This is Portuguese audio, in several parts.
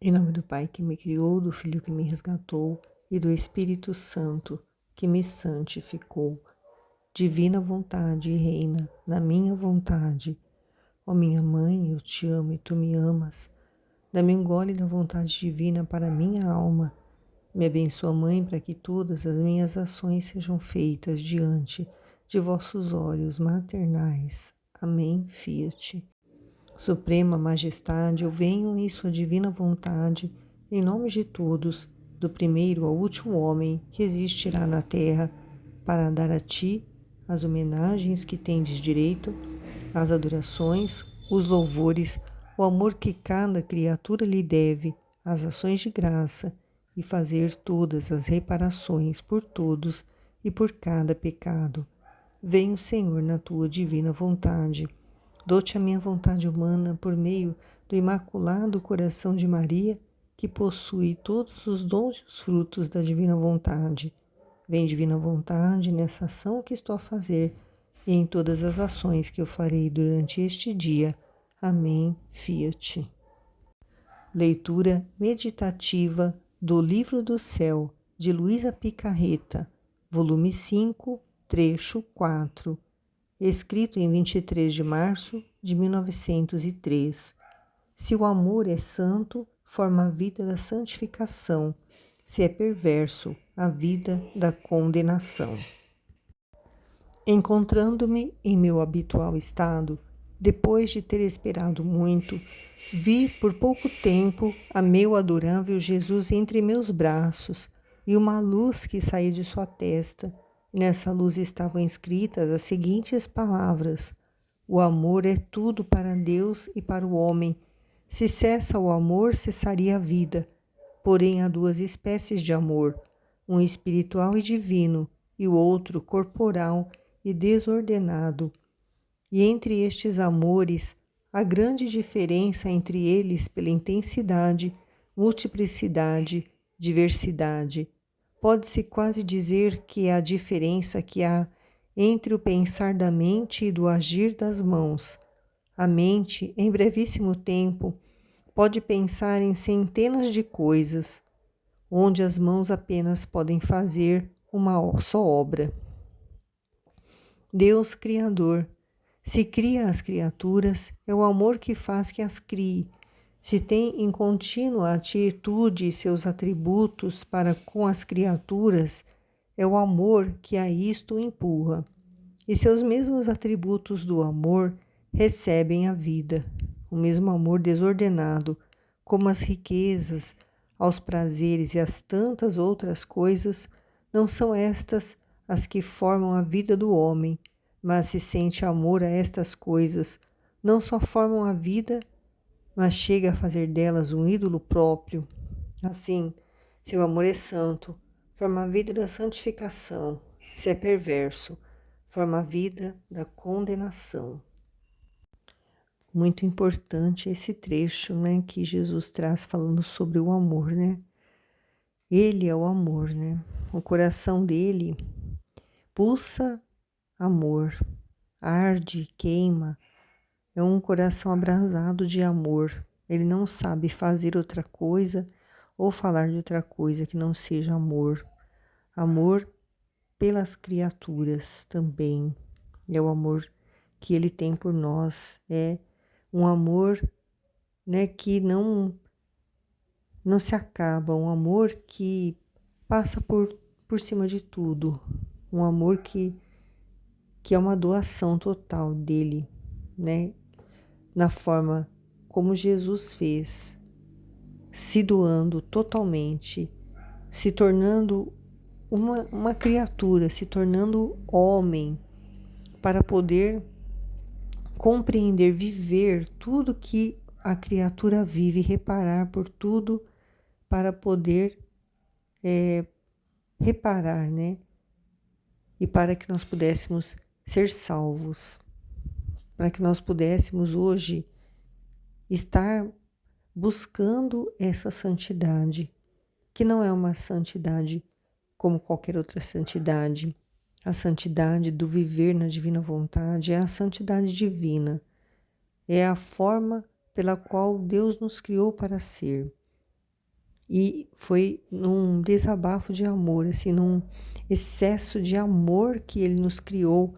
Em nome do Pai que me criou, do Filho que me resgatou e do Espírito Santo que me santificou. Divina vontade reina na minha vontade. Ó minha mãe, eu te amo e tu me amas. Dá-me um gole da vontade divina para a minha alma. Me abençoa, Mãe, para que todas as minhas ações sejam feitas diante de vossos olhos maternais. Amém. Fiat. Suprema Majestade, eu venho em sua divina vontade, em nome de todos, do primeiro ao último homem que existirá na terra, para dar a ti as homenagens que tendes direito, as adorações, os louvores, o amor que cada criatura lhe deve, as ações de graça, e fazer todas as reparações por todos e por cada pecado. Venho, Senhor, na tua divina vontade. Dou-te a minha vontade humana por meio do Imaculado Coração de Maria, que possui todos os dons e os frutos da divina vontade. Vem, divina vontade, nessa ação que estou a fazer e em todas as ações que eu farei durante este dia. Amém. Fiat. Leitura meditativa do Livro do Céu, de Luísa Picarreta, volume 5, trecho 4. Escrito em 23 de março de 1903. Se o amor é santo, forma a vida da santificação. Se é perverso, a vida da condenação. Encontrando-me em meu habitual estado, depois de ter esperado muito, vi por pouco tempo a meu adorável Jesus entre meus braços e uma luz que saía de sua testa. Nessa luz estavam escritas as seguintes palavras: o amor é tudo para Deus e para o homem. Se cessa o amor, cessaria a vida. Porém, há duas espécies de amor, um espiritual e divino, e o outro corporal e desordenado. E entre estes amores, há grande diferença entre eles pela intensidade, multiplicidade, diversidade. Pode-se quase dizer que é a diferença que há entre o pensar da mente e do agir das mãos. A mente, em brevíssimo tempo, pode pensar em centenas de coisas, onde as mãos apenas podem fazer uma só obra. Deus Criador, se cria as criaturas, é o amor que faz que as crie. Se tem em contínua atitude seus atributos para com as criaturas, é o amor que a isto empurra. E seus mesmos atributos do amor recebem a vida. O mesmo amor desordenado, como as riquezas, aos prazeres e as tantas outras coisas, não são estas as que formam a vida do homem, mas se sente amor a estas coisas, não só formam a vida, mas chega a fazer delas um ídolo próprio. Assim, se o amor é santo, forma a vida da santificação. Se é perverso, forma a vida da condenação. Muito importante esse trecho, né, que Jesus traz falando sobre o amor, né? Ele é o amor, né? O coração dele pulsa amor, arde, queima. É um coração abrasado de amor. Ele não sabe fazer outra coisa ou falar de outra coisa que não seja amor. Amor pelas criaturas também. É o amor que ele tem por nós. É um amor, né, que não se acaba. Um amor que passa por cima de tudo. Um amor que é uma doação total dele, né? Na forma como Jesus fez, se doando totalmente, se tornando uma criatura, se tornando homem, para poder compreender, viver tudo que a criatura vive, reparar por tudo, para poder reparar, né? E para que nós pudéssemos ser salvos, para que nós pudéssemos hoje estar buscando essa santidade, que não é uma santidade como qualquer outra santidade. A santidade do viver na divina vontade é a santidade divina. É a forma pela qual Deus nos criou para ser. E foi num desabafo de amor, assim, num excesso de amor que ele nos criou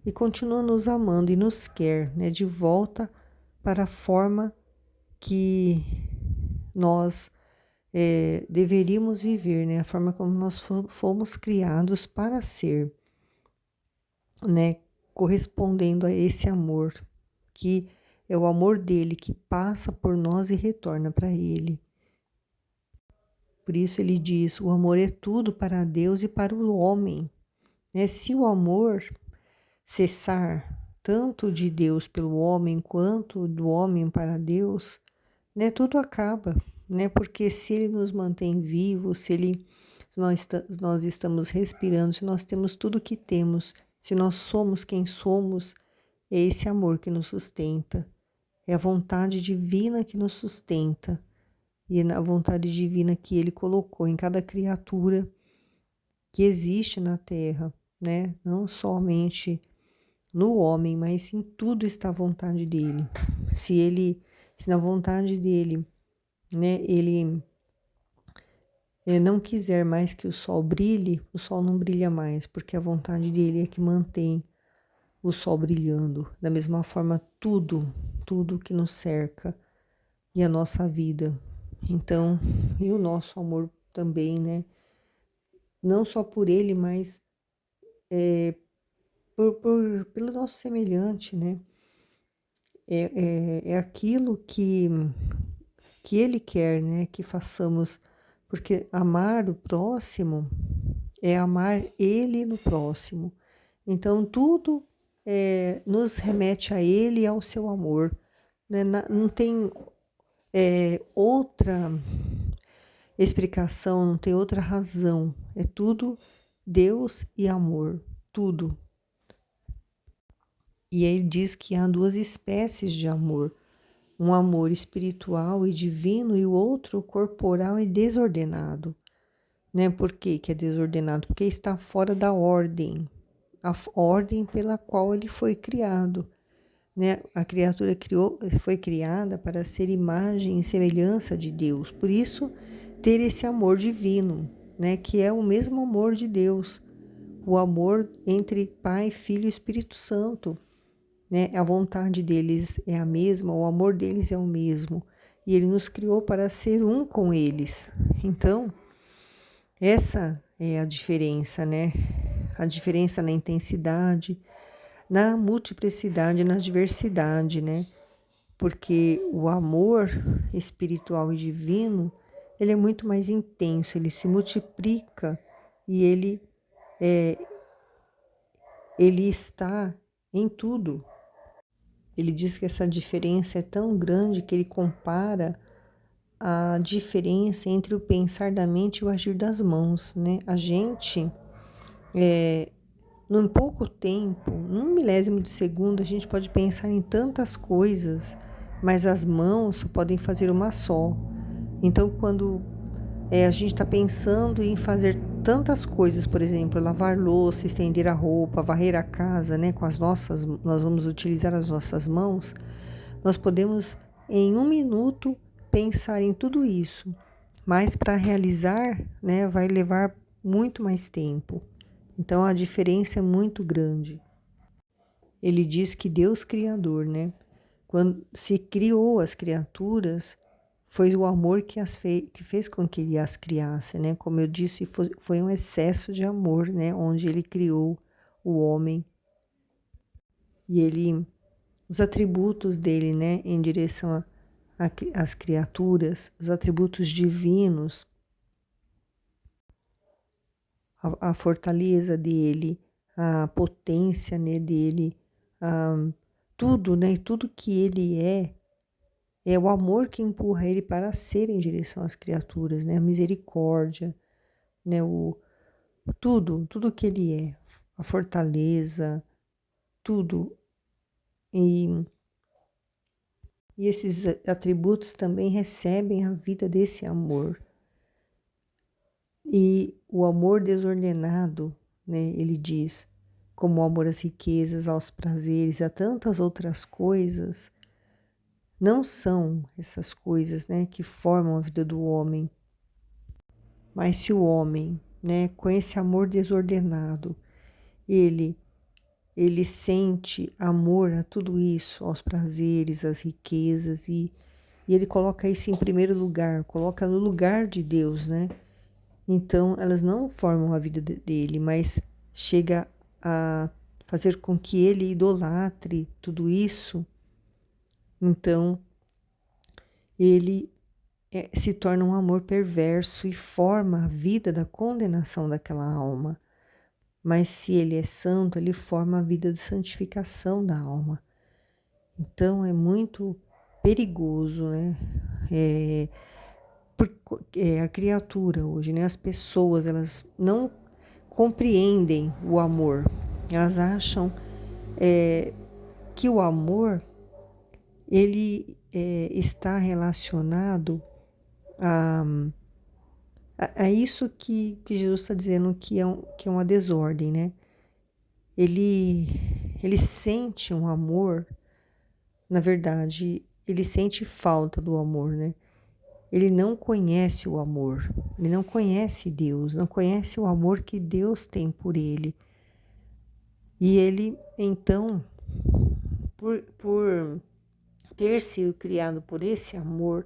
e continua nos amando e nos quer, né, de volta para a forma que nós deveríamos viver, né, a forma como nós fomos criados para ser, né, correspondendo a esse amor, que é o amor dele que passa por nós e retorna para ele. Por isso ele diz: o amor é tudo para Deus e para o homem. Né? Se o amor cessar, tanto de Deus pelo homem quanto do homem para Deus, né, tudo acaba, né? Porque se ele nos mantém vivos, se nós estamos respirando, se nós temos tudo o que temos, se nós somos quem somos, é esse amor que nos sustenta, é a vontade divina que nos sustenta e é a vontade divina que ele colocou em cada criatura que existe na Terra, né? Não somente no homem, mas em tudo está a vontade dele. Se na vontade dele, né, ele não quiser mais que o sol brilhe, o sol não brilha mais, porque a vontade dele é que mantém o sol brilhando. Da mesma forma, tudo que nos cerca e a nossa vida. Então, e o nosso amor também, né? Não só por ele, mas pelo nosso semelhante, né? É aquilo que ele quer, né? Que façamos, porque amar o próximo é amar ele no próximo. Então, tudo nos remete a ele e ao seu amor. Né? Não tem outra explicação, não tem outra razão. É tudo Deus e amor, tudo. E aí ele diz que há duas espécies de amor: um amor espiritual e divino e o outro corporal e desordenado. Né? Por que é desordenado? Porque está fora da ordem, a ordem pela qual ele foi criado. Né? A criatura foi criada para ser imagem e semelhança de Deus. Por isso, ter esse amor divino, né? Que é o mesmo amor de Deus, o amor entre Pai, Filho e Espírito Santo. Né? A vontade deles é a mesma, o amor deles é o mesmo. E ele nos criou para ser um com eles. Então, essa é a diferença, né? A diferença na intensidade, na multiplicidade, na diversidade, né? Porque o amor espiritual e divino, ele é muito mais intenso, ele se multiplica e ele está em tudo. Ele diz que essa diferença é tão grande que ele compara a diferença entre o pensar da mente e o agir das mãos, né? A gente, num pouco tempo, num milésimo de segundo, a gente pode pensar em tantas coisas, mas as mãos podem fazer uma só. Então, quando a gente está pensando em fazer tantas coisas, por exemplo, lavar louça, estender a roupa, varrer a casa, né? Nós vamos utilizar as nossas mãos. Nós podemos, em um minuto, pensar em tudo isso, mas para realizar, né, vai levar muito mais tempo. Então a diferença é muito grande. Ele diz que Deus Criador, né, quando se criou as criaturas, foi o amor que fez com que ele as criasse, né? Como eu disse, foi um excesso de amor, né, onde ele criou o homem e os atributos dele, né, em direção às criaturas, os atributos divinos, a fortaleza dele, a potência, né, dele, tudo, né, tudo que ele é o amor que empurra ele para ser em direção às criaturas, né, a misericórdia, né, tudo que ele é, a fortaleza, tudo. E esses atributos também recebem a vida desse amor. E o amor desordenado, né, ele diz, como o amor às riquezas, aos prazeres, a tantas outras coisas, não são essas coisas, né, que formam a vida do homem. Mas se o homem, né, com esse amor desordenado, ele ele sente amor a tudo isso, aos prazeres, às riquezas, e ele coloca isso em primeiro lugar, coloca no lugar de Deus, né? Então, elas não formam a vida dele, mas chega a fazer com que ele idolatre tudo isso. Então, ele se torna um amor perverso e forma a vida da condenação daquela alma. Mas se ele é santo, ele forma a vida de santificação da alma. Então, é muito perigoso, né? A criatura hoje, né? As pessoas, elas não compreendem o amor. Elas acham que o amor, ele está relacionado a, a isso que Jesus está dizendo que é uma desordem, né? Ele sente um amor, na verdade, ele sente falta do amor, né? Ele não conhece o amor, ele não conhece Deus, não conhece o amor que Deus tem por ele. E ele, então, por ter sido criado por esse amor,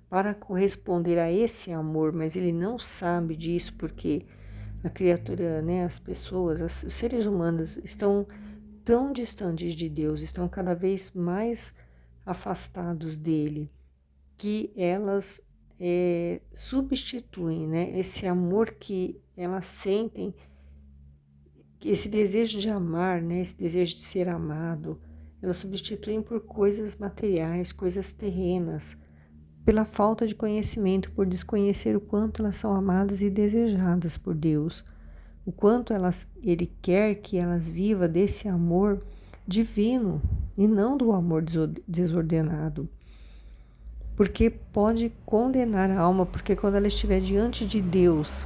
para corresponder a esse amor, mas ele não sabe disso porque a criatura, né, as pessoas, os seres humanos estão tão distantes de Deus, estão cada vez mais afastados dele, que elas substituem, né, esse amor que elas sentem, esse desejo de amar, né, esse desejo de ser amado, elas substituem por coisas materiais, coisas terrenas, pela falta de conhecimento, por desconhecer o quanto elas são amadas e desejadas por Deus, o quanto Ele quer que elas vivam desse amor divino e não do amor desordenado. Porque pode condenar a alma, porque quando ela estiver diante de Deus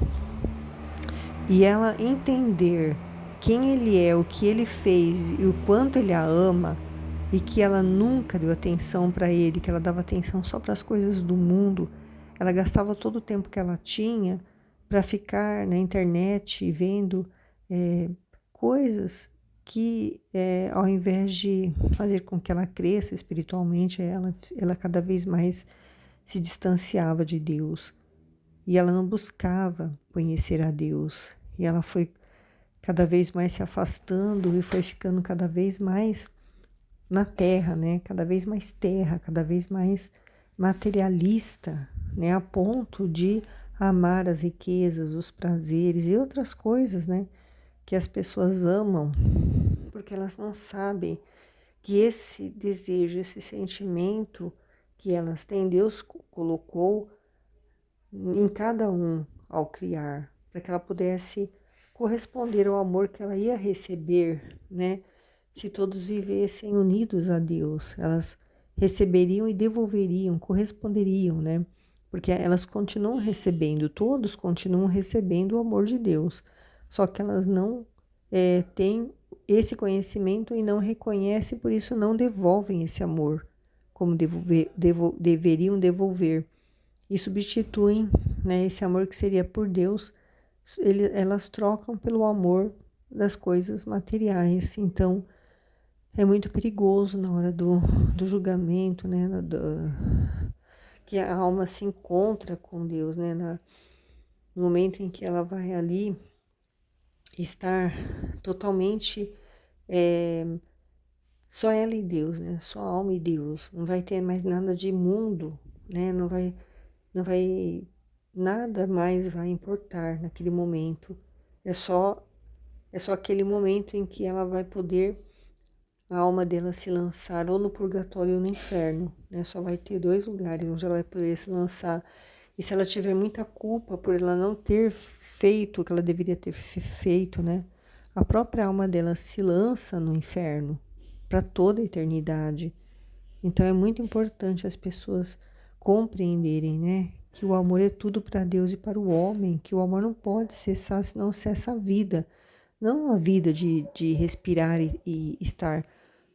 e ela entender quem Ele é, o que Ele fez e o quanto Ele a ama, e que ela nunca deu atenção para Ele, que ela dava atenção só para as coisas do mundo, ela gastava todo o tempo que ela tinha para ficar na internet vendo coisas que, ao invés de fazer com que ela cresça espiritualmente, ela cada vez mais se distanciava de Deus. E ela não buscava conhecer a Deus. E ela foi cada vez mais se afastando e foi ficando cada vez mais na terra, né? Cada vez mais terra, cada vez mais materialista, né? A ponto de amar as riquezas, os prazeres e outras coisas, né? Que as pessoas amam, porque elas não sabem que esse desejo, esse sentimento que elas têm, Deus colocou em cada um ao criar, para que ela pudesse corresponder ao amor que ela ia receber, né? Se todos vivessem unidos a Deus, elas receberiam e devolveriam, corresponderiam, né? Porque elas continuam recebendo, todos continuam recebendo o amor de Deus, só que elas não têm esse conhecimento e não reconhecem, por isso não devolvem esse amor como deveriam devolver e substituem, né, esse amor que seria por Deus, elas trocam pelo amor das coisas materiais. Então, é muito perigoso na hora do julgamento, né, que a alma se encontra com Deus, né, no momento em que ela vai ali estar totalmente só ela e Deus, né, só a alma e Deus, não vai ter mais nada de mundo, né, não vai, nada mais vai importar naquele momento. É só aquele momento em que ela vai poder, a alma dela se lançar ou no purgatório ou no inferno, né? Só vai ter dois lugares onde ela vai poder se lançar. E se ela tiver muita culpa por ela não ter feito o que ela deveria ter feito, né? A própria alma dela se lança no inferno para toda a eternidade. Então é muito importante as pessoas compreenderem, né, que o amor é tudo para Deus e para o homem, que o amor não pode cessar, senão cessa a vida. Não a vida de respirar e estar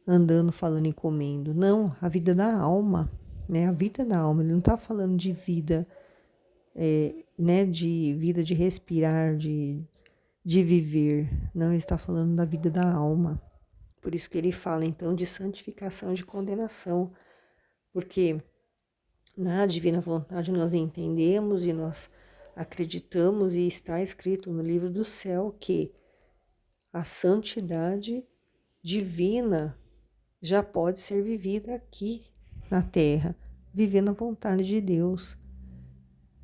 andando, falando e comendo. Não, a vida da alma, né? A vida da alma. Ele não está falando de vida né, de vida, de respirar, de viver. Não, ele está falando da vida da alma. Por isso que ele fala, então, de santificação e de condenação. Porque na divina vontade nós entendemos e nós acreditamos, e está escrito no livro do céu que a santidade divina já pode ser vivida aqui na terra, vivendo a vontade de Deus.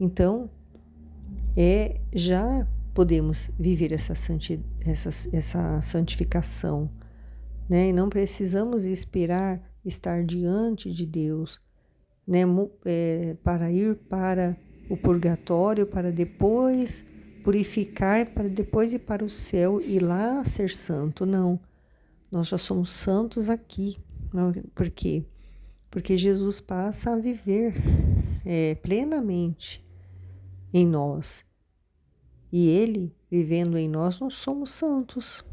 Então, já podemos viver essa santificação, né? E não precisamos esperar estar diante de Deus, né? Para ir para o purgatório, para depois purificar, para depois ir para o céu e lá ser santo. Não, nós já somos santos aqui. Por quê? Porque Jesus passa a viver plenamente em nós. E Ele, vivendo em nós, nós somos santos.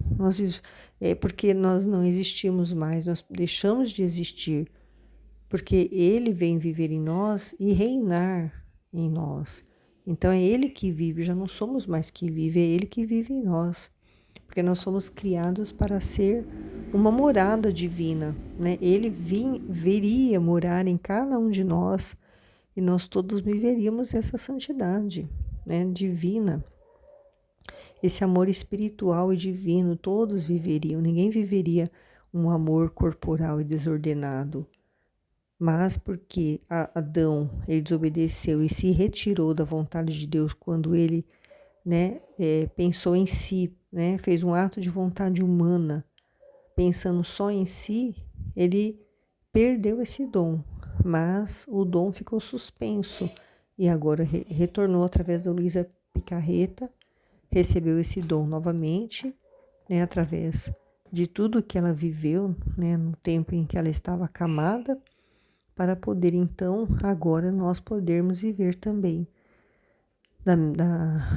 Porque nós não existimos mais, nós deixamos de existir. Porque Ele vem viver em nós e reinar em nós. Então é Ele que vive, já não somos mais que vive, é Ele que vive em nós. Porque nós somos criados para ser uma morada divina, né? Ele viria morar em cada um de nós e nós todos viveríamos essa santidade, né, divina. Esse amor espiritual e divino, todos viveriam. Ninguém viveria um amor corporal e desordenado. Mas porque Adão, ele desobedeceu e se retirou da vontade de Deus quando ele, né, pensou em si, né, fez um ato de vontade humana, pensando só em si, ele perdeu esse dom. Mas o dom ficou suspenso e agora retornou através da Luísa Picarreta, recebeu esse dom novamente, né, através de tudo que ela viveu, né, no tempo em que ela estava acamada, para poder então agora nós podermos viver também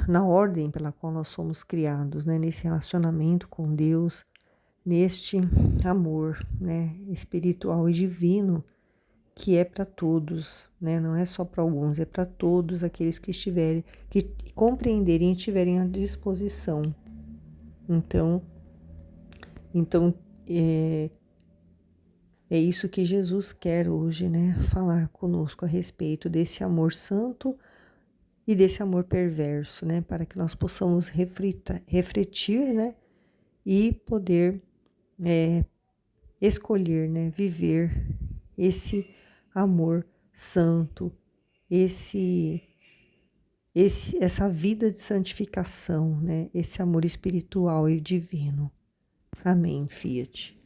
na ordem pela qual nós somos criados, né, nesse relacionamento com Deus, neste amor, né, espiritual e divino que é para todos, né, não é só para alguns, é para todos aqueles que estiverem, que compreenderem e estiverem à disposição. Então é isso que Jesus quer hoje, né? Falar conosco a respeito desse amor santo e desse amor perverso, né? Para que nós possamos refletir, né? E poder escolher, né? Viver esse amor santo, essa vida de santificação, né? Esse amor espiritual e divino. Amém, Fiat.